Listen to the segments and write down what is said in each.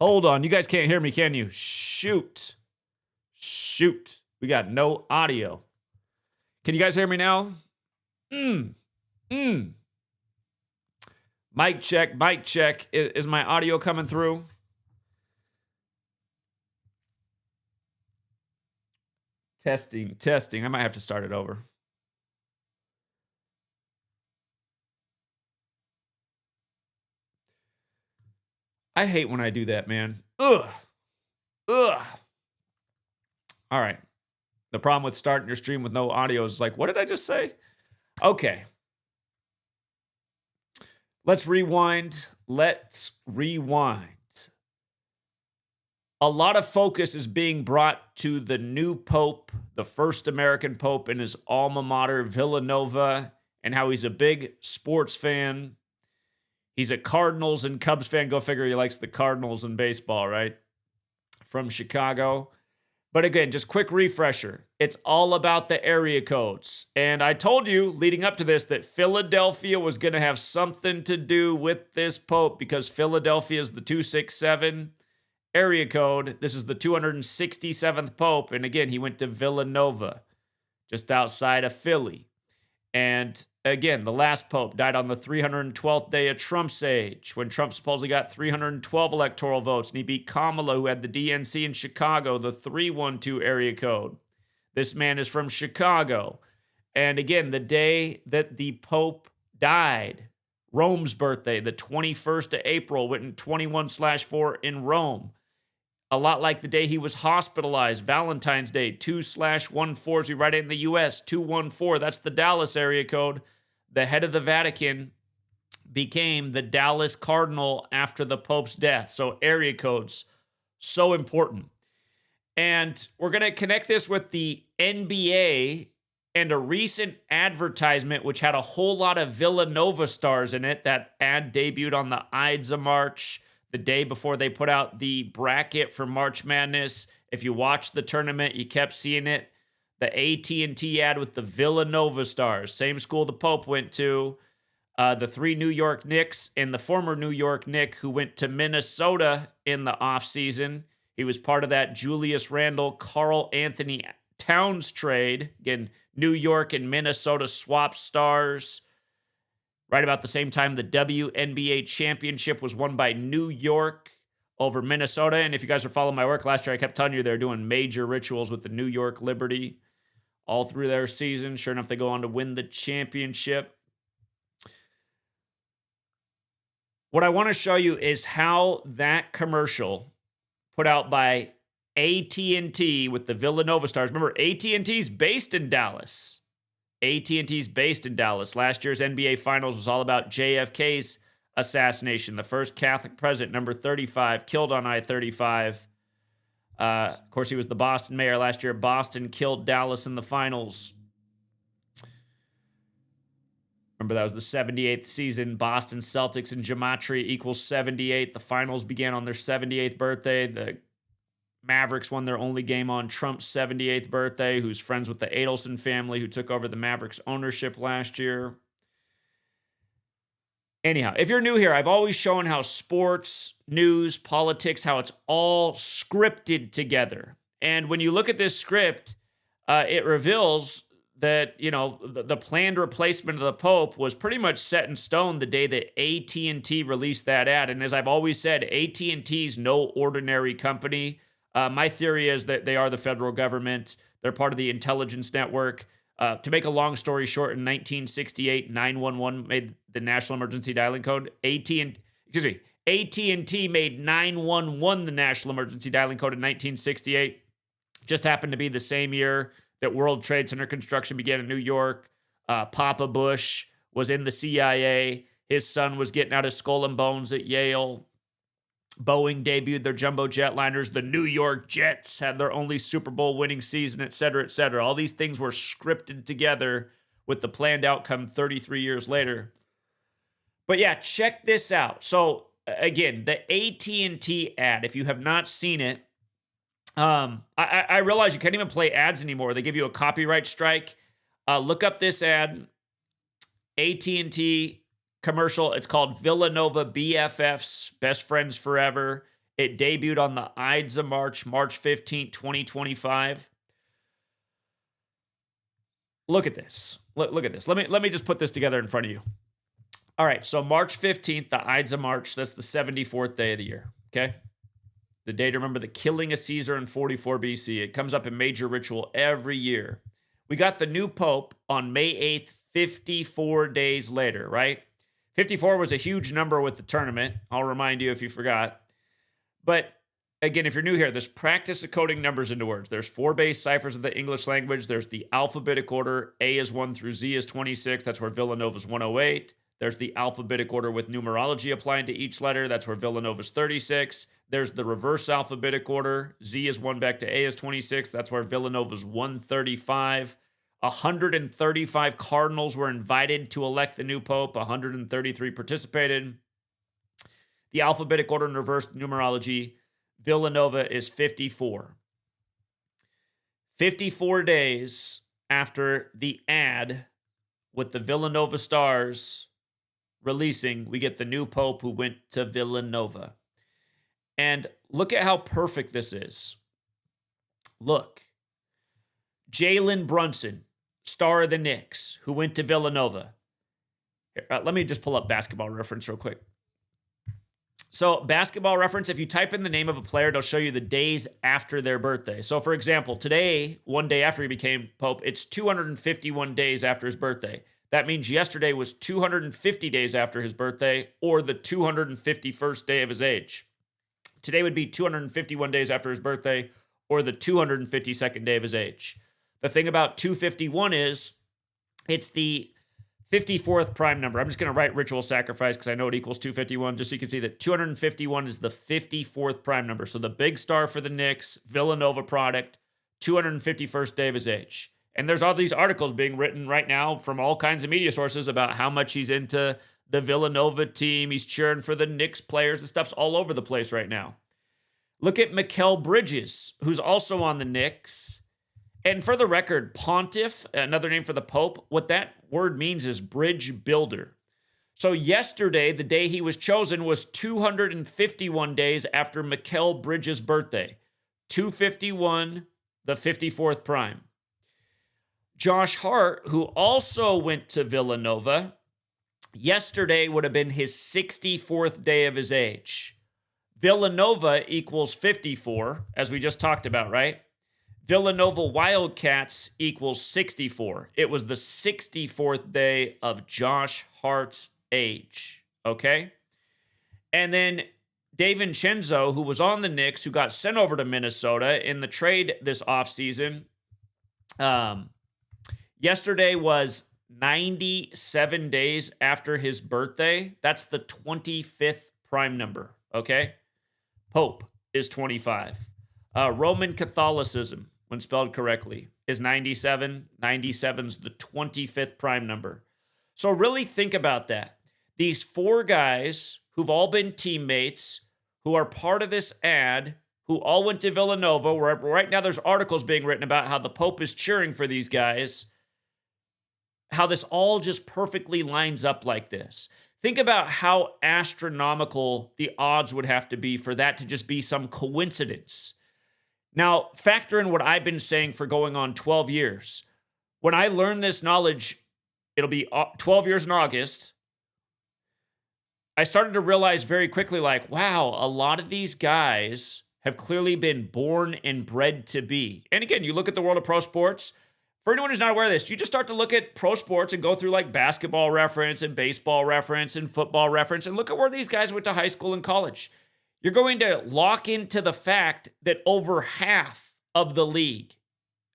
Hold on. You guys can't hear me, can you? Shoot. We got no audio. Can you guys hear me now? Mic check. Is my audio coming through? Testing. I might have to start it over. I hate when I do that, man. Ugh. All right. The problem with starting your stream with no audio is like, what did I just say? Okay. Let's rewind. A lot of focus is being brought to the new pope, the first American pope in his alma mater, Villanova, and how he's a big sports fan. He's a Cardinals and Cubs fan. Go figure, he likes the Cardinals in baseball, right? From Chicago. But again, just quick refresher. It's all about the area codes. And I told you leading up to this that Philadelphia was going to have something to do with this pope because Philadelphia is the 267 area code. This is the 267th pope. And again, he went to Villanova, just outside of Philly. And again, the last pope died on the 312th day of Trump's age, when Trump supposedly got 312 electoral votes, and he beat Kamala, who had the DNC in Chicago, the 312 area code. This man is from Chicago. And again, the day that the pope died, Rome's birthday, the 21st of April, went in 21/4 in Rome. A lot like the day he was hospitalized, Valentine's Day, 2/14, as we write it in the U.S., 214. That's the Dallas area code. The head of the Vatican became the Dallas Cardinal after the Pope's death. So area codes, so important. And we're going to connect this with the NBA and a recent advertisement which had a whole lot of Villanova stars in it. That ad debuted on the Ides of March, the day before they put out the bracket for March Madness. If you watched the tournament, you kept seeing it. The AT&T ad with the Villanova stars, same school the Pope went to. The 3 New York Knicks and the former New York Knick who went to Minnesota in the offseason. He was part of that Julius Randle, Karl Anthony Towns trade. Again, New York and Minnesota swap stars. Right about the same time, the WNBA championship was won by New York over Minnesota. And if you guys are following my work last year, I kept telling you they're doing major rituals with the New York Liberty all through their season. Sure enough, they go on to win the championship. What I want to show you is how that commercial put out by AT&T with the Villanova stars. Remember, AT&T's based in Dallas. AT&T's based in Dallas. Last year's NBA Finals was all about JFK's assassination. The first Catholic president, number 35, killed on I-35. Of course, he was the Boston mayor last year. Boston killed Dallas in the finals. Remember, that was the 78th season. Boston Celtics and Gematria equals 78. The finals began on their 78th birthday. The Mavericks won their only game on Trump's 78th birthday, who's friends with the Adelson family, who took over the Mavericks ownership last year. Anyhow, if you're new here, I've always shown how sports, news, politics, how it's all scripted together. And when you look at this script, it reveals that, you know, the planned replacement of the Pope was pretty much set in stone the day that AT&T released that ad. And as I've always said, AT&T's no ordinary company. My theory is that they are the federal government. They're part of the intelligence network. To make a long story short, in 1968, 911 made the National Emergency Dialing Code. AT&T made 911 the National Emergency Dialing Code in 1968. Just happened to be the same year that World Trade Center construction began in New York. Papa Bush was in the CIA. His son was getting out of Skull and Bones at Yale. Boeing debuted their jumbo jetliners. The New York Jets had their only Super Bowl winning season, et cetera, et cetera. All these things were scripted together with the planned outcome 33 years later. But yeah, check this out. So again, the AT&T ad, if you have not seen it, I realize you can't even play ads anymore. They give you a copyright strike. Look up this ad, AT&T commercial. It's called Villanova BFFs, Best Friends Forever. It debuted on the Ides of March, March 15, 2025. Look at this. Look at this. Let me just put this together in front of you. All right, so March 15th, the Ides of March, that's the 74th day of the year, okay? The day to remember the killing of Caesar in 44 BC. It comes up in major ritual every year. We got the new pope on May 8th, 54 days later, right? 54 was a huge number with the tournament. I'll remind you if you forgot. But again, if you're new here, there's practice of coding numbers into words. There's 4 base ciphers of the English language. There's the alphabetic order. A is 1 through Z is 26. That's where Villanova's 108. There's the alphabetic order with numerology applied to each letter. That's where Villanova's 36. There's the reverse alphabetic order. Z is 1 back to A is 26. That's where Villanova's 135. 135 cardinals were invited to elect the new pope. 133 participated. The alphabetic order and reverse numerology, Villanova is 54. 54 days after the ad with the Villanova Stars releasing, we get the new pope who went to Villanova. And look at how perfect this is. Look. Jalen Brunson, star of the Knicks, who went to Villanova. Here, let me just pull up Basketball Reference real quick. So Basketball Reference, if you type in the name of a player, it'll show you the days after their birthday. So for example, today, one day after he became pope, it's 251 days after his birthday. That means yesterday was 250 days after his birthday, or the 251st day of his age. Today would be 251 days after his birthday, or the 252nd day of his age. The thing about 251 is it's the 54th prime number. I'm just going to write ritual sacrifice because I know it equals 251, just so you can see that 251 is the 54th prime number. So the big star for the Knicks, Villanova product, 251st day of his age. And there's all these articles being written right now from all kinds of media sources about how much he's into the Villanova team. He's cheering for the Knicks players. The stuff's all over the place right now. Look at Mikal Bridges, who's also on the Knicks. And for the record, pontiff, another name for the Pope, what that word means is bridge builder. So yesterday, the day he was chosen, was 251 days after Mikal Bridges' birthday. 251, the 54th prime. Josh Hart, who also went to Villanova, yesterday would have been his 64th day of his age. Villanova equals 54, as we just talked about, right? Villanova Wildcats equals 64. It was the 64th day of Josh Hart's age, okay? And then DiVincenzo, who was on the Knicks, who got sent over to Minnesota in the trade this offseason, yesterday was 97 days after his birthday. That's the 25th prime number, okay? Pope is 25. Roman Catholicism, when spelled correctly, is 97. 97's the 25th prime number. So really think about that. These 4 guys who've all been teammates, who are part of this ad, who all went to Villanova, where right now there's articles being written about how the Pope is cheering for these guys, how this all just perfectly lines up like this. Think about how astronomical the odds would have to be for that to just be some coincidence. Now, factor in what I've been saying for going on 12 years. When I learned this knowledge, it'll be 12 years in August, I started to realize very quickly, like, wow, a lot of these guys have clearly been born and bred to be. And again, you look at the world of pro sports. For anyone who's not aware of this, you just start to look at pro sports and go through like Basketball Reference and Baseball Reference and Football Reference and look at where these guys went to high school and college. You're going to lock into the fact that over half of the league,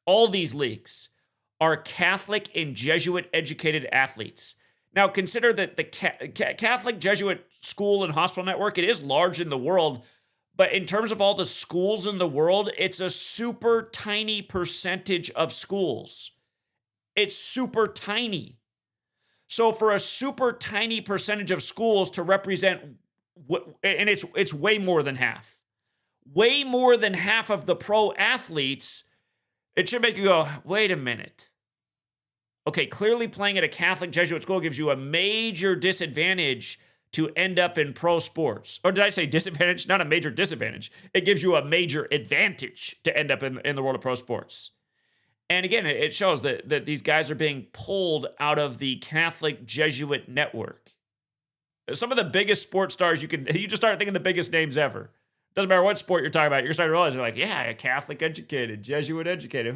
all these leagues, are Catholic and Jesuit educated athletes. Now consider that the Catholic Jesuit school and hospital network, it is large in the world, but in terms of all the schools in the world, it's a super tiny percentage of schools. It's super tiny. So for a super tiny percentage of schools to represent, and it's way more than half. Way more than half of the pro athletes, it should make you go, wait a minute. Okay, clearly playing at a Catholic Jesuit school gives you a major disadvantage to end up in pro sports. Or did I say disadvantage? Not a major disadvantage. It gives you a major advantage to end up in the world of pro sports. And again, it shows that these guys are being pulled out of the Catholic Jesuit network. Some of the biggest sports stars you just start thinking the biggest names ever. Doesn't matter what sport you're talking about. You're starting to realize, you're like, yeah, Catholic educated, Jesuit educated.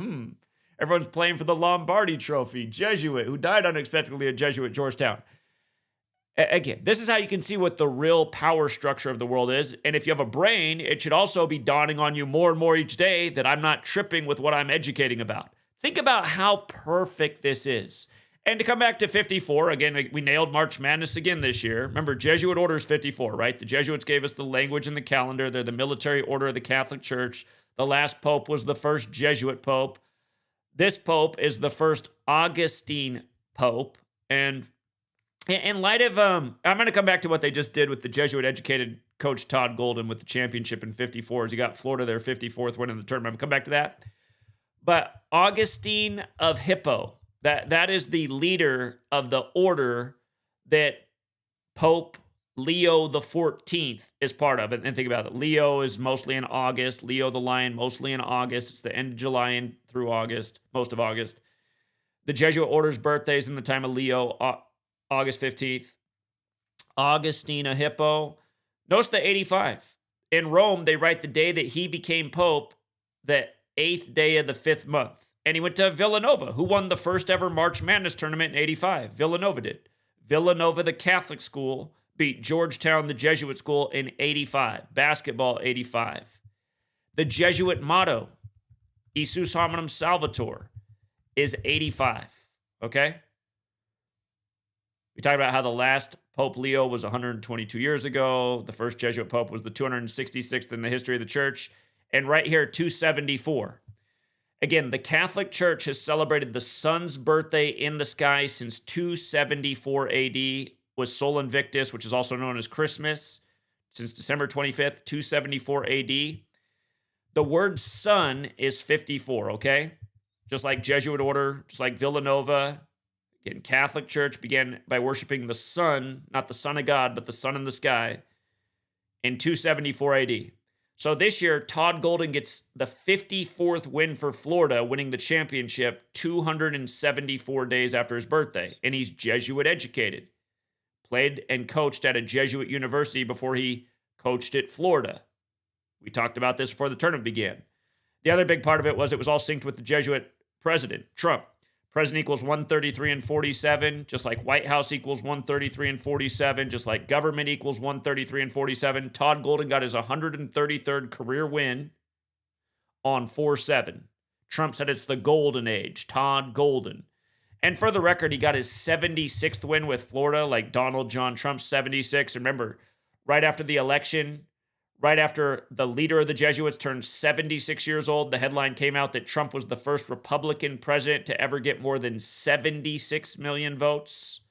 Everyone's playing for the Lombardi Trophy. Jesuit, who died unexpectedly at Jesuit Georgetown. Again, this is how you can see what the real power structure of the world is. And if you have a brain, it should also be dawning on you more and more each day that I'm not tripping with what I'm educating about. Think about how perfect this is. And to come back to 54, again, we nailed March Madness again this year. Remember, Jesuit order is 54, right? The Jesuits gave us the language and the calendar. They're the military order of the Catholic Church. The last pope was the first Jesuit pope. This pope is the first Augustine pope. And in light of, I'm going to come back to what they just did with the Jesuit-educated coach Todd Golden with the championship in 54, as he got Florida their 54th win in the tournament. I'm going to come back to that. But Augustine of Hippo, that is the leader of the order that Pope Leo the 14th is part of. And think about it. Leo is mostly in August. Leo the Lion, mostly in August. It's the end of July and through August, most of August. The Jesuit order's birthday is in the time of Leo, August 15th. Augustine of Hippo. Notice the 85. In Rome, they write the day that he became Pope, the 8th day of the 5th month. And he went to Villanova, who won the first ever March Madness tournament in 85. Villanova did. Villanova, the Catholic school, beat Georgetown, the Jesuit school, in 85. Basketball, 85. The Jesuit motto, Isus Hominum Salvator, is 85. Okay? We talked about how the last Pope Leo was 122 years ago. The first Jesuit Pope was the 266th in the history of the church. And right here, 274. Again, the Catholic Church has celebrated the sun's birthday in the sky since 274 AD, was Sol Invictus, which is also known as Christmas, since December 25th, 274 AD. The word sun is 54, okay? Just like Jesuit order, just like Villanova. Again, Catholic Church began by worshiping the sun, not the Son of God, but the sun in the sky, in 274 AD. So this year, Todd Golden gets the 54th win for Florida, winning the championship 274 days after his birthday. And he's Jesuit educated. Played and coached at a Jesuit university before he coached at Florida. We talked about this before the tournament began. The other big part of it was all synced with the Jesuit president, Trump. President equals 133 and 47, just like White House equals 133 and 47, just like government equals 133 and 47. Todd Golden got his 133rd career win on 4-7. Trump said it's the golden age, Todd Golden. And for the record, he got his 76th win with Florida, like Donald John Trump's 76. Remember, right after the election, right after the leader of the Jesuits turned 76 years old, the headline came out that Trump was the first Republican president to ever get more than 76 million votes.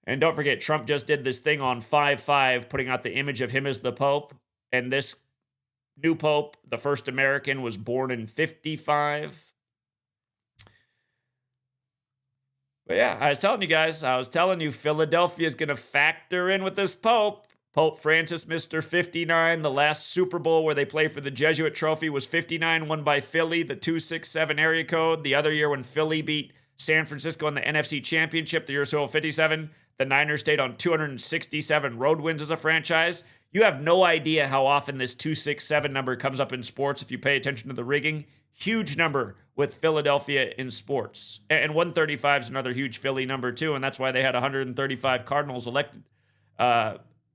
And don't forget, Trump just did this thing on 5/5, putting out the image of him as the Pope. And this new Pope, the first American, was born in 55. But yeah, I was telling you guys, Philadelphia is going to factor in with this Pope. Pope Francis, Mr. 59, the last Super Bowl where they play for the Jesuit trophy was 59, won by Philly, the 267 area code. The other year when Philly beat San Francisco in the NFC Championship, the year Super Bowl 57, the Niners stayed on 267 road wins as a franchise. You have no idea how often this 267 number comes up in sports if you pay attention to the rigging. Huge number with Philadelphia in sports. And 135 is another huge Philly number too, and that's why they had 135 Cardinals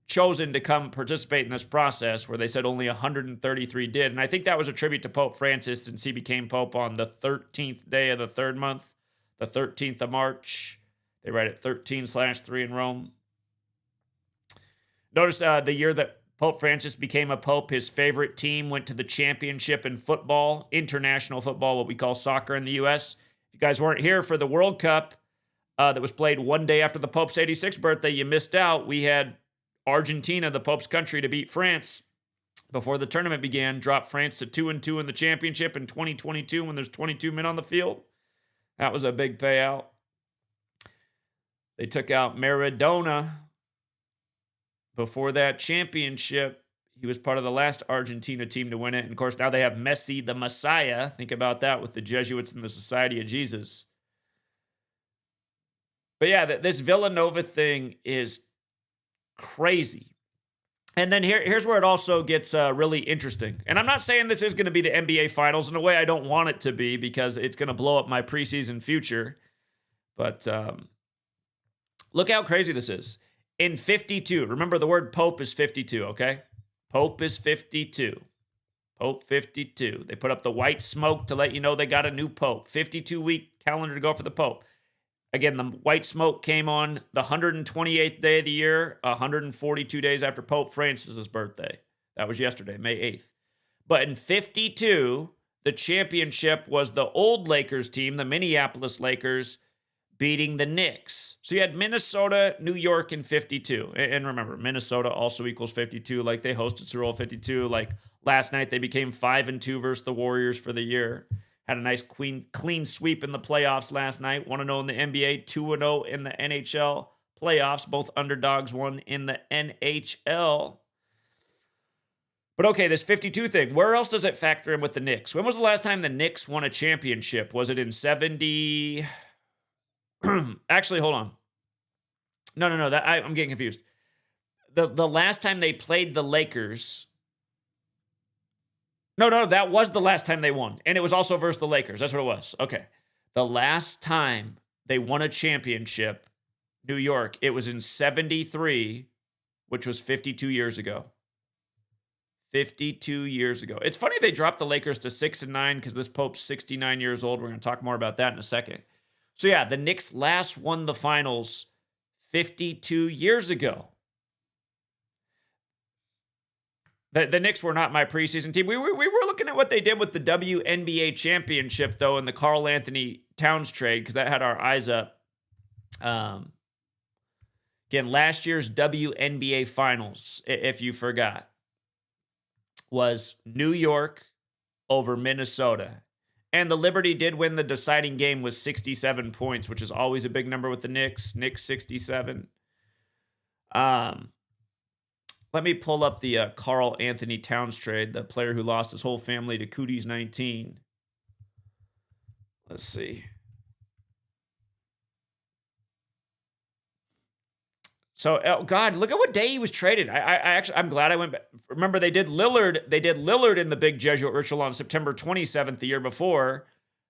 chosen to come participate in this process, where they said only 133 did. And I think that was a tribute to Pope Francis, since he became Pope on the 13th day of the 3rd month, the 13th of March. They write it 13/3 in Rome. Notice the year that Pope Francis became a pope, his favorite team went to the championship in football, international football, what we call soccer in the U.S. If you guys weren't here for the World Cup that was played one day after the Pope's 86th birthday, you missed out. We had Argentina, the Pope's country, to beat France before the tournament began, dropped France to 2-2 in the championship in 2022 when there's 22 men on the field. That was a big payout. They took out Maradona Before that championship, he was part of the last Argentina team to win it. And of course, now they have Messi, the Messiah. Think about that with the Jesuits and the Society of Jesus. But yeah, this Villanova thing is crazy. And then here's where it also gets really interesting. And I'm not saying this is going to be the NBA Finals. In a way, I don't want it to be because it's going to blow up my preseason future. But look how crazy this is. In 52, remember the word Pope is 52, okay? Pope is 52. Pope 52. They put up the white smoke to let you know they got a new Pope. 52-week calendar to go for the Pope. Again, the white smoke came on the 128th day of the year, 142 days after Pope Francis's birthday. That was yesterday, May 8th. But in 52, the championship was the old Lakers team, the Minneapolis Lakers, beating the Knicks. So you had Minnesota, New York in 52. And remember, Minnesota also equals 52. Like they hosted Super Bowl 52. Like last night, they became 5-2 versus the Warriors for the year. Had a nice clean sweep in the playoffs last night. 1-0 in the NBA, 2-0 in the NHL playoffs. Both underdogs won in the NHL. But okay, this 52 thing, where else does it factor in with the Knicks? When was the last time the Knicks won a championship? Was it in 70? Actually, hold on. No. I'm getting confused. The last time they played the Lakers... No, that was the last time they won. And it was also versus the Lakers. That's what it was. Okay. The last time they won a championship, New York, it was in 73, which was 52 years ago. 52 years ago. It's funny they dropped the Lakers to 6-9 because this Pope's 69 years old. We're going to talk more about that in a second. So yeah, the Knicks last won the finals 52 years ago. The Knicks were not my preseason team. We were looking at what they did with the WNBA championship, though, in the Karl Anthony Towns trade, because that had our eyes up. Again, last year's WNBA finals, if you forgot, was New York over Minnesota. And the Liberty did win the deciding game with 67 points, which is always a big number with the Knicks. Knicks 67. Let me pull up the Karl Anthony Towns trade, the player who lost his whole family to Cooties 19. Let's see. So, oh God, look at what day he was traded. I'm glad I went back. Remember, they did Lillard in the big Jesuit ritual on September 27th the year before.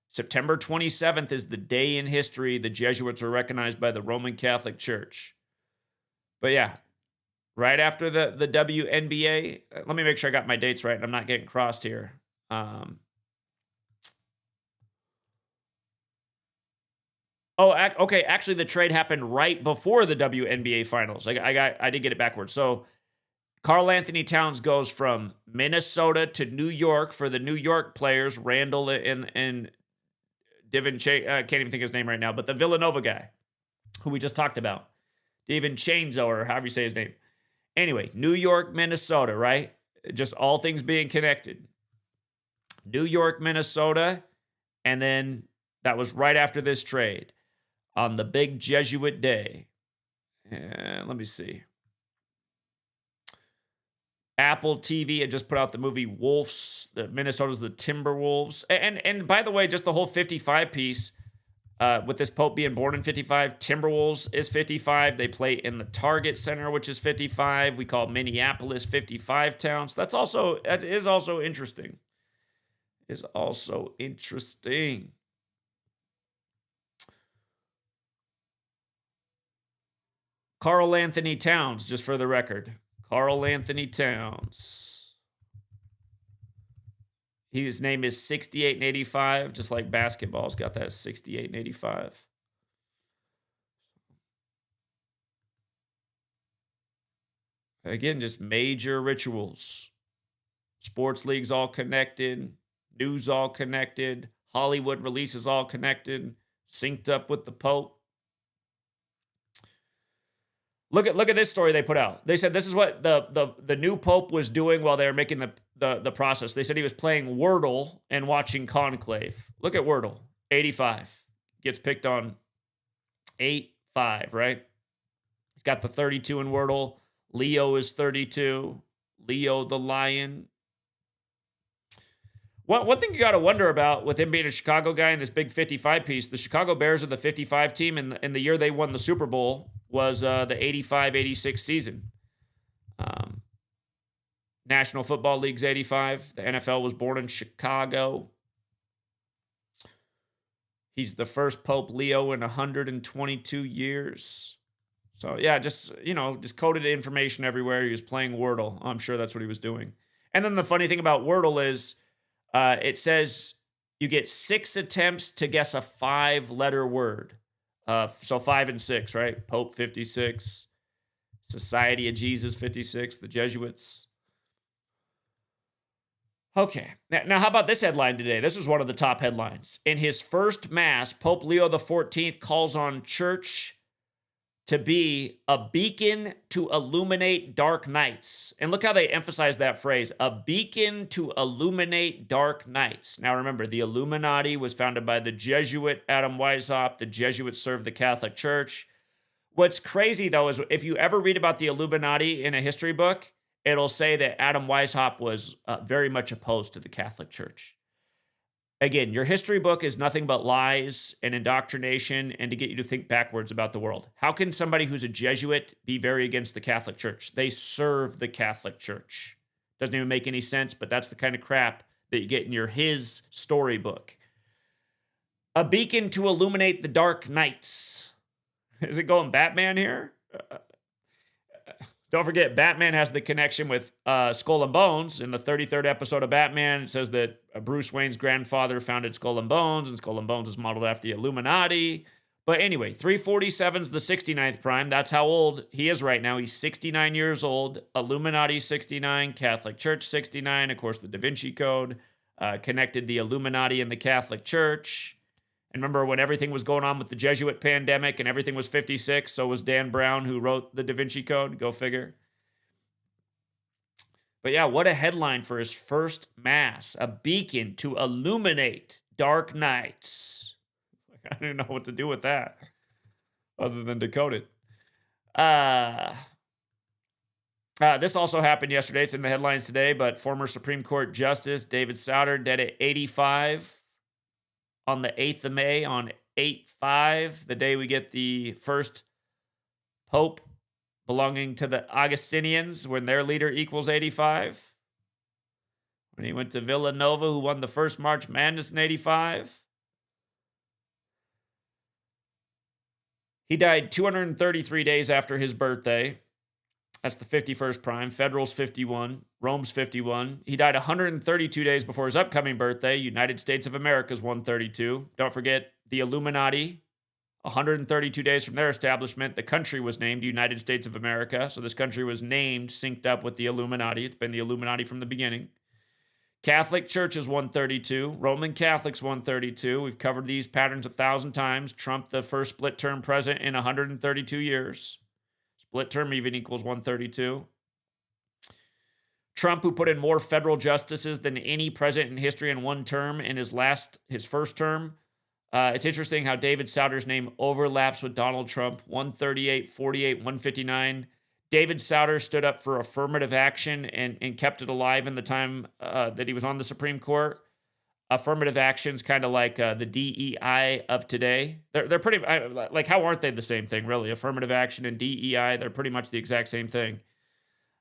September 27th is the day in history the Jesuits were recognized by the Roman Catholic Church. But yeah. Right after the WNBA, let me make sure I got my dates right and I'm not getting crossed here. Okay. Actually, the trade happened right before the WNBA finals. I did get it backwards. So, Karl Anthony Towns goes from Minnesota to New York for the New York players, Randall and Divin. I can't even think of his name right now, but the Villanova guy, who we just talked about, Divin Chainzo, or however you say his name. Anyway, New York, Minnesota, right? Just all things being connected. New York, Minnesota, and then that was right after this trade on the big Jesuit day. And let me see. Apple TV had just put out the movie Wolves. Minnesota's the Timberwolves. And by the way, just the whole 55 piece, with this Pope being born in 55, Timberwolves is 55. They play in the Target Center, which is 55. We call Minneapolis 55 town. So that is also interesting. Karl Anthony Towns, just for the record. Karl Anthony Towns. His name is 68 and 85, just like basketball's got that 68 and 85. Again, just major rituals. Sports leagues all connected. News all connected. Hollywood releases all connected. Synced up with the Pope. Look at this story they put out. They said this is what the new Pope was doing while they were making the process. They said he was playing Wordle and watching Conclave. Look at Wordle. 85. Gets picked on 8-5, right? He's got the 32 in Wordle. Leo is 32. Leo the lion. One thing you got to wonder about with him being a Chicago guy in this big 55 piece, the Chicago Bears are the 55 team, and in the year they won the Super Bowl was the 85-86 season. National Football League's 85. The NFL was born in Chicago. He's the first Pope Leo in 122 years. So, yeah, just coded information everywhere. He was playing Wordle. I'm sure that's what he was doing. And then the funny thing about Wordle is it says you get 6 attempts to guess a 5-letter word. So 5 and 6, right? Pope 56. Society of Jesus 56. The Jesuits. Okay, now how about this headline today? This is one of the top headlines. In his first mass, Pope Leo XIV calls on church to be a beacon to illuminate dark nights. And look how they emphasize that phrase, a beacon to illuminate dark nights. Now remember, the Illuminati was founded by the Jesuit Adam Weishaupt. The Jesuits served the Catholic Church. What's crazy, though, is if you ever read about the Illuminati in a history book, it'll say that Adam Weishaupt was very much opposed to the Catholic Church. Again, your history book is nothing but lies and indoctrination and to get you to think backwards about the world. How can somebody who's a Jesuit be very against the Catholic Church? They serve the Catholic Church. Doesn't even make any sense, but that's the kind of crap that you get in his storybook. A beacon to illuminate the dark nights. Is it going Batman here? Don't forget, Batman has the connection with Skull and Bones. In the 33rd episode of Batman, it says that Bruce Wayne's grandfather founded Skull and Bones is modeled after the Illuminati. But anyway, 347's the 69th prime. That's how old he is right now. He's 69 years old. Illuminati 69, Catholic Church 69. Of course, the Da Vinci Code connected the Illuminati and the Catholic Church. And remember when everything was going on with the Jesuit pandemic and everything was 56, so was Dan Brown, who wrote the Da Vinci Code. Go figure. But yeah, what a headline for his first mass. A beacon to illuminate dark nights. I don't even know what to do with that other than decode it. This also happened yesterday. It's in the headlines today, but former Supreme Court Justice David Souter dead at 85. On the 8th of May, on 8/5, the day we get the first Pope belonging to the Augustinians, when their leader equals 85. When he went to Villanova, who won the first March Madness in 85. He died 233 days after his birthday. That's the 51st prime. Federal's 51. Rome's 51. He died 132 days before his upcoming birthday. United States of America's 132. Don't forget the Illuminati. 132 days from their establishment, the country was named United States of America. So this country was named, synced up with the Illuminati. It's been the Illuminati from the beginning. Catholic Church is 132. Roman Catholics 132. We've covered these patterns 1,000 times. Trump, the first split-term president in 132 years. Split term even equals 132. Trump, who put in more federal justices than any president in history in one term in his first term. It's interesting how David Souter's name overlaps with Donald Trump. 138, 48, 159. David Souter stood up for affirmative action and kept it alive in the time that he was on the Supreme Court. Affirmative action's kind of like the DEI of today. They're pretty, like, how aren't they the same thing, really? Affirmative action and DEI, they're pretty much the exact same thing.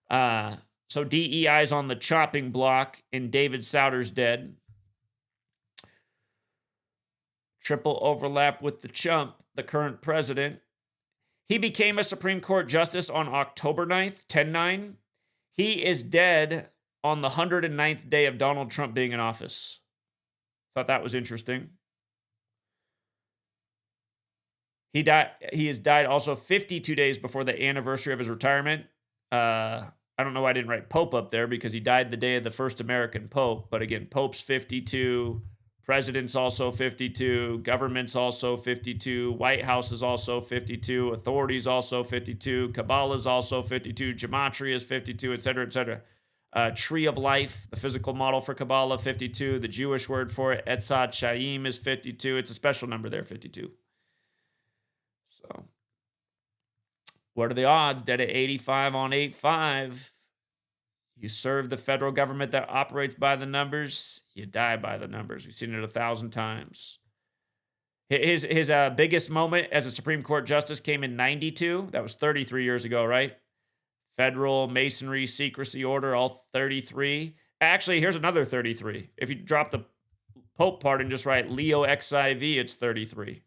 So DEI is on the chopping block, and David Souter's dead. Triple overlap with the chump, the current president. He became a Supreme Court justice on October 9th, 10-9. He is dead on the 109th day of Donald Trump being in office. Thought that was interesting. He has died also 52 days before the anniversary of his retirement. I don't know why I didn't write Pope up there because he died the day of the first American Pope. But again, Pope's 52, President's also 52, government's also 52, White House is also 52, authorities also 52, Kabbalah's also 52, Gematria is 52, etc., etc. Tree of Life, the physical model for Kabbalah, 52. The Jewish word for it, Etzat Chaim, is 52. It's a special number there, 52. So, What are the odds? Dead at 85 on 8-5. You serve the federal government that operates by the numbers, you die by the numbers. We've seen it 1,000 times. His biggest moment as a Supreme Court justice came in 92. That was 33 years ago, right? Federal Masonry secrecy order, all 33. Actually, here's another 33. If you drop the Pope part and just write Leo XIV, it's 33.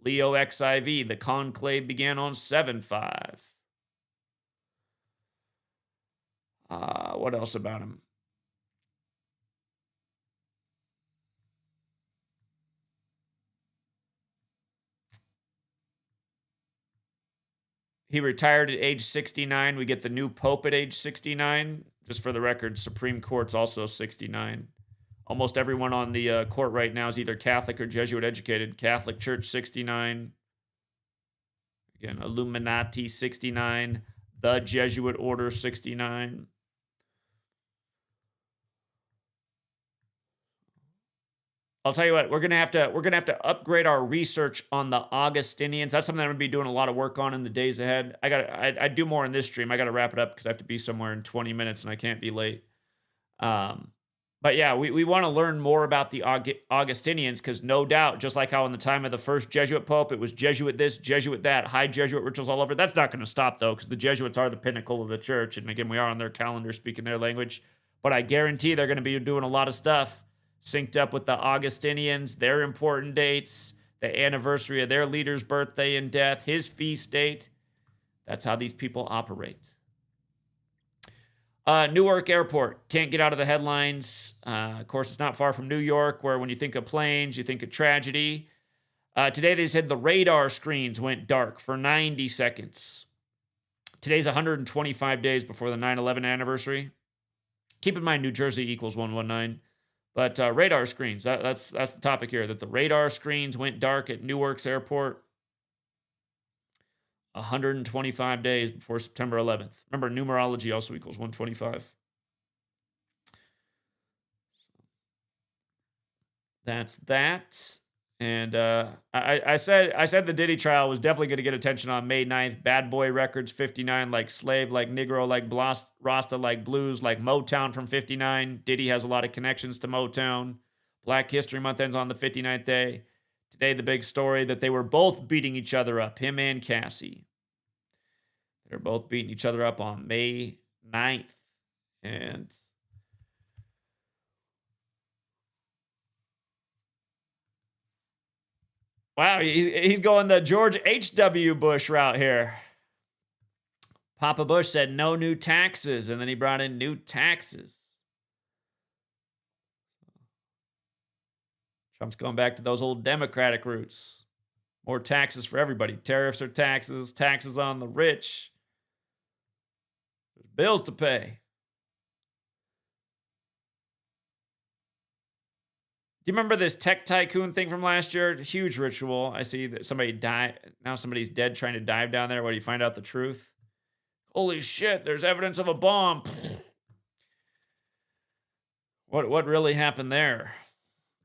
Leo XIV, the conclave began on 7-5. What else about him? He retired at age 69. We get the new Pope at age 69. Just for the record, Supreme Court's also 69. Almost everyone on the court right now is either Catholic or Jesuit educated. Catholic Church, 69. Again, Illuminati, 69. The Jesuit Order, 69. I'll tell you what, we're gonna have to upgrade our research on the Augustinians. That's something I'm gonna be doing a lot of work on in the days ahead. I do more in this stream. I gotta wrap it up because I have to be somewhere in 20 minutes and I can't be late. But yeah, we want to learn more about the Augustinians because no doubt, just like how in the time of the first Jesuit Pope, it was Jesuit this, Jesuit that, high Jesuit rituals all over. That's not going to stop though, because the Jesuits are the pinnacle of the church, and again, we are on their calendar speaking their language. But I guarantee they're going to be doing a lot of stuff synced up with the Augustinians, their important dates, the anniversary of their leader's birthday and death, his feast date. That's how these people operate. Newark Airport can't get out of the headlines. Of course, it's not far from New York, where when you think of planes, you think of tragedy. Today, they said the radar screens went dark for 90 seconds. Today's 125 days before the 9/11 anniversary. Keep in mind, New Jersey equals 119. But radar screens, that's the topic here, that the radar screens went dark at Newark's airport 125 days before September 11th. Remember, numerology also equals 125. That's that. And I said the Diddy trial was definitely going to get attention on May 9th. Bad Boy Records, 59, like Slave, like Negro, like Rasta, like Blues, like Motown from 59. Diddy has a lot of connections to Motown. Black History Month ends on the 59th day. Today, the big story that they were both beating each other up, him and Cassie. They're both beating each other up on May 9th. And wow, he's going the George H.W. Bush route here. Papa Bush said no new taxes, and then he brought in new taxes. Trump's going back to those old Democratic roots. More taxes for everybody. Tariffs are taxes, taxes on the rich. There's bills to pay. Do you remember this tech tycoon thing from last year? Huge ritual. I see that somebody died. Now somebody's dead trying to dive down there. What do you find out the truth? Holy shit, there's evidence of a bomb. What really happened there?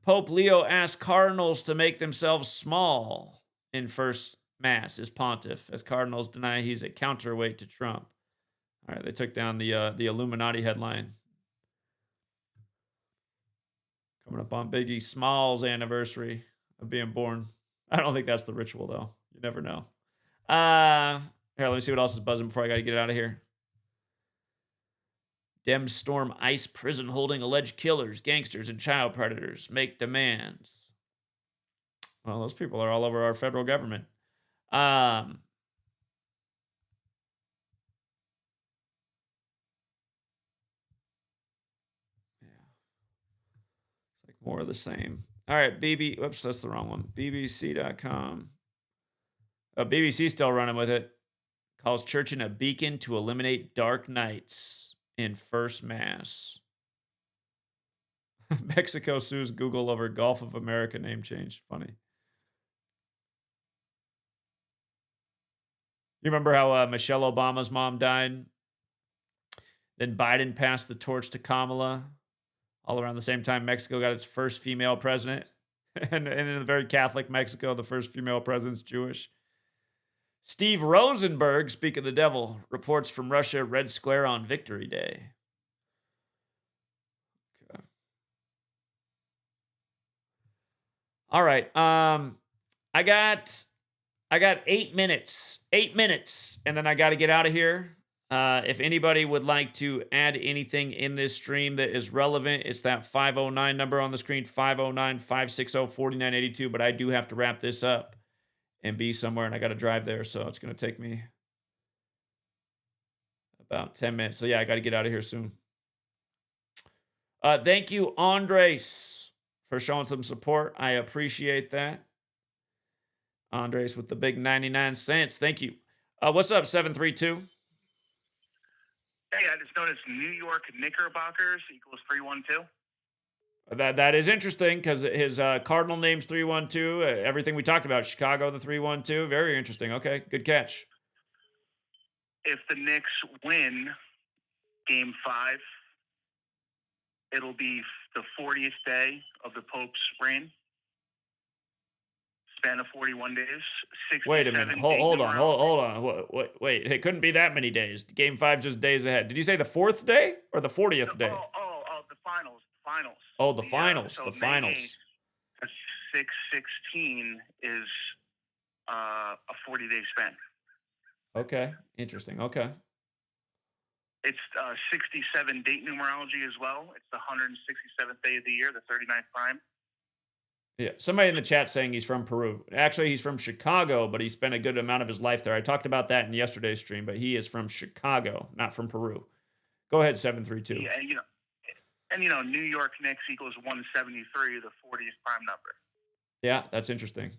Pope Leo asked Cardinals to make themselves small in first mass, his pontiff, as Cardinals deny he's a counterweight to Trump. All right, they took down the Illuminati headline. Coming up on Biggie Smalls' anniversary of being born. I don't think that's the ritual, though. You never know. Here, let me see what else is buzzing before I got to get out of here. Dems storm ICE prison holding alleged killers, gangsters, and child predators. Make demands. Well, those people are all over our federal government. More of the same. All right, whoops, that's the wrong one. BBC.com. Oh, BBC's still running with it. Calls church in a beacon to eliminate dark nights in first mass. Mexico sues Google over Gulf of America name change. Funny. You remember how Michelle Obama's mom died? Then Biden passed the torch to Kamala. All around the same time, Mexico got its first female president. And in a very Catholic Mexico, the first female president's Jewish. Steve Rosenberg, speak of the devil, reports from Russia, Red Square on Victory Day. Okay. All right. I got 8 minutes. 8 minutes. And then I got to get out of here. If anybody would like to add anything in this stream that is relevant, it's that 509 number on the screen, 509-560-4982. But I do have to wrap this up and be somewhere, and I got to drive there, so it's going to take me about 10 minutes. So, yeah, I got to get out of here soon. Thank you, Andres, for showing some support. I appreciate that. Andres with the big 99 cents. Thank you. What's up, 732? Hey, I just noticed New York Knickerbockers equals 312. That is interesting because his Cardinal name's 312. Everything we talked about, Chicago, the 312. Very interesting. Okay, good catch. If the Knicks win Game 5, it'll be the 40th day of the Pope's reign. Span of 41 days. Wait a minute. Hold on. Wait. It couldn't be that many days. Game 5 just days ahead. Did you say the 4th day or the 40th day? The finals. Oh, the finals. The finals. 6/16 is a 40-day span. Okay. Interesting. Okay. It's 67 date numerology as well. It's the 167th day of the year, the 39th prime. Yeah, somebody in the chat saying he's from Peru. Actually, he's from Chicago, but he spent a good amount of his life there. I talked about that in yesterday's stream, but he is from Chicago, not from Peru. Go ahead, 732. Yeah, New York Knicks equals 173, the 40th prime number. Yeah, that's interesting.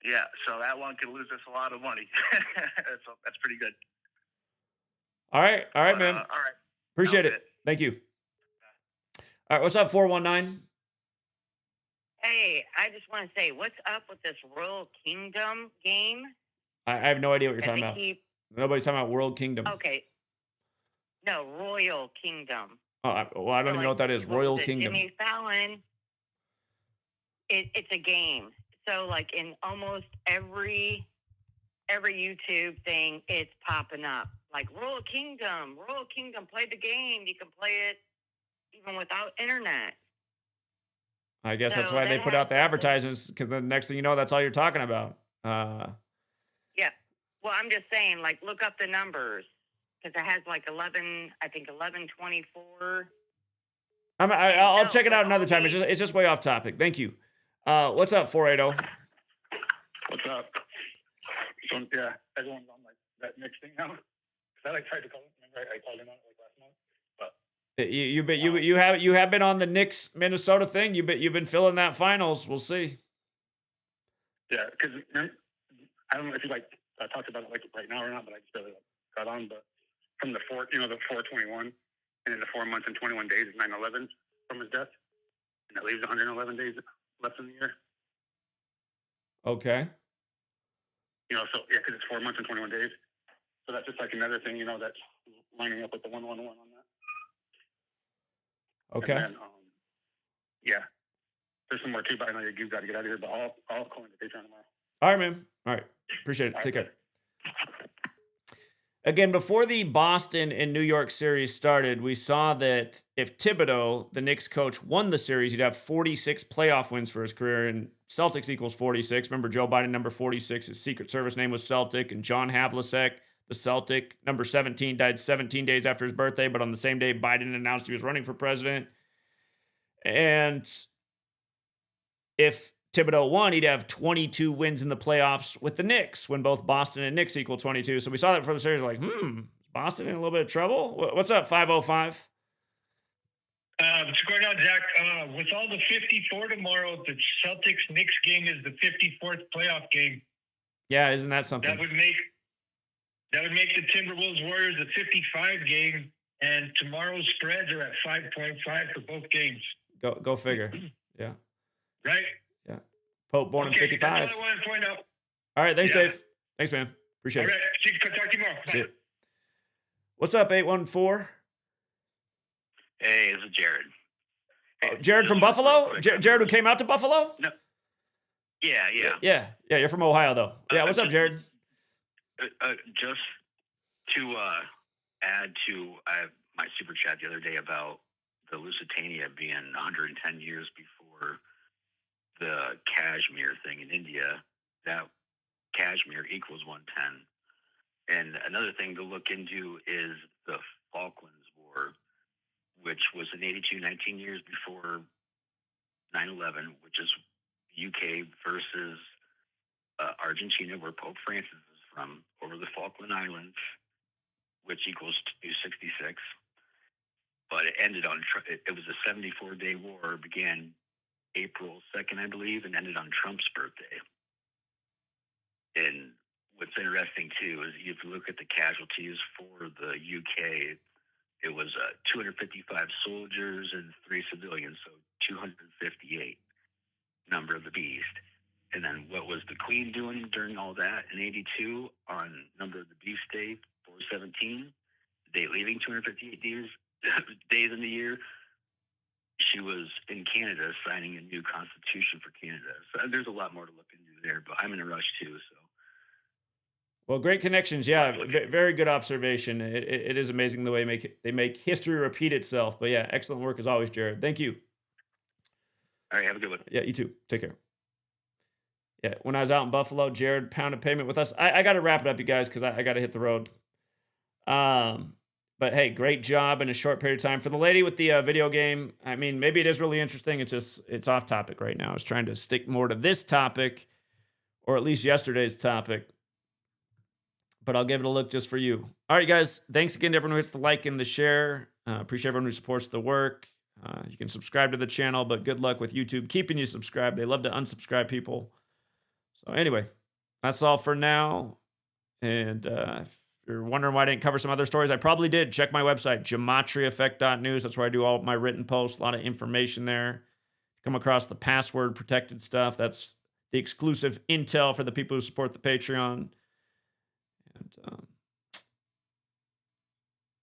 Yeah, so that one could lose us a lot of money. That's pretty good. All right, man. All right. Appreciate it. Thank you. All right, what's up, 419? Hey, I just want to say, what's up with this Royal Kingdom game? I have no idea what you're talking about. Nobody's talking about World Kingdom. Okay. No, Royal Kingdom. Oh, I don't even know what that is. Royal Kingdom. Jimmy Fallon. It's a game. So, like, in almost every YouTube thing, it's popping up. Like, Royal Kingdom, play the game. You can play it even without internet. I guess that's why they put out the advertisements, because the next thing you know, that's all you're talking about. Yeah. Well, I'm just saying, like, look up the numbers, because it has like 1124. I'll check it out another time. It's just way off topic. Thank you. What's up, 480? What's up? So, yeah, everyone's on like that Knicks thing now. Because I tried to call him. Remember, I called him on it like last month. But you have been on the Knicks Minnesota thing. You've been filling that finals. We'll see. Yeah, because I don't know if you talked about it like right now or not, but I just barely got on. But from the 421, and then the 4 months and 21 days is 9/11 from his death, and that leaves 111 days left in the year. Okay. So yeah, because it's 4 months and 21 days. So that's just like another thing, that's lining up with the 111 on that. Okay. And then, yeah, there's some more too, but I know you've got to get out of here. But I'll call in the Patreon tomorrow. All right, man. All right. Appreciate it. Take care. Again, before the Boston and New York series started, we saw that if Thibodeau, the Knicks coach, won the series, he'd have 46 playoff wins for his career, and Celtics equals 46. Remember, Joe Biden, number 46, his Secret Service name was Celtic, and John Havlicek, the Celtic, number 17, died 17 days after his birthday, but on the same day, Biden announced he was running for president. And if Thibodeau won, he'd have 22 wins in the playoffs with the Knicks when both Boston and Knicks equal 22. So we saw that for the series, like, is Boston in a little bit of trouble? What's up, 505? What's going on, Zach? With all the 54 tomorrow, the Celtics-Knicks game is the 54th playoff game. Yeah, isn't that something? That would make the Timberwolves-Warriors a 55 game, and tomorrow's spreads are at 5.5 for both games. Go figure. Yeah. Right? Yeah. Pope born in 55. That's all I want to point out. All right, thanks, Dave. Thanks, man. Appreciate it. All right, talk to you tomorrow. See you. What's up, 814? Hey, this is Jared. Jared from Buffalo? Jared who came out to Buffalo? No. Yeah. Yeah. You're from Ohio, though. Yeah. What's up, Jared? Just to add to my super chat the other day about the Lusitania being 110 years before the Kashmir thing in India. That Kashmir equals 110. And another thing to look into is the Falklands War, which was in 82, 19 years before 9/11, which is UK versus Argentina, where Pope Francis is from, over the Falkland Islands, which equals 266. But it ended on, it was a 74-day war, began April 2nd, I believe, and ended on Trump's birthday. And what's interesting, too, is if you look at the casualties for the UK, it was 255 soldiers and 3 civilians, so 258, number of the beast. And then what was the Queen doing during all that in 82 on number of the beast day, 417, day leaving 258 days in the year? She was in Canada signing a new constitution for Canada. So there's a lot more to look into there, but I'm in a rush too, so. Well, great connections. Yeah, very good observation. It is amazing the way they make history repeat itself. But yeah, excellent work as always, Jared. Thank you. All right, have a good one. Yeah, you too. Take care. Yeah, when I was out in Buffalo, Jared pounded pavement with us. I got to wrap it up, you guys, because I got to hit the road. But hey, great job in a short period of time. For the lady with the video game, I mean, maybe it is really interesting. It's off topic right now. I was trying to stick more to this topic, or at least yesterday's topic. But I'll give it a look just for you. All right, guys. Thanks again to everyone who hits the like and the share. Appreciate everyone who supports the work. You can subscribe to the channel, but good luck with YouTube keeping you subscribed. They love to unsubscribe people. So anyway, that's all for now. And if you're wondering why I didn't cover some other stories, I probably did. Check my website, GematriaEffect.news. That's where I do all my written posts. A lot of information there. Come across the password protected stuff. That's the exclusive intel for the people who support the Patreon. And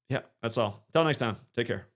yeah, that's all. Until next time, take care.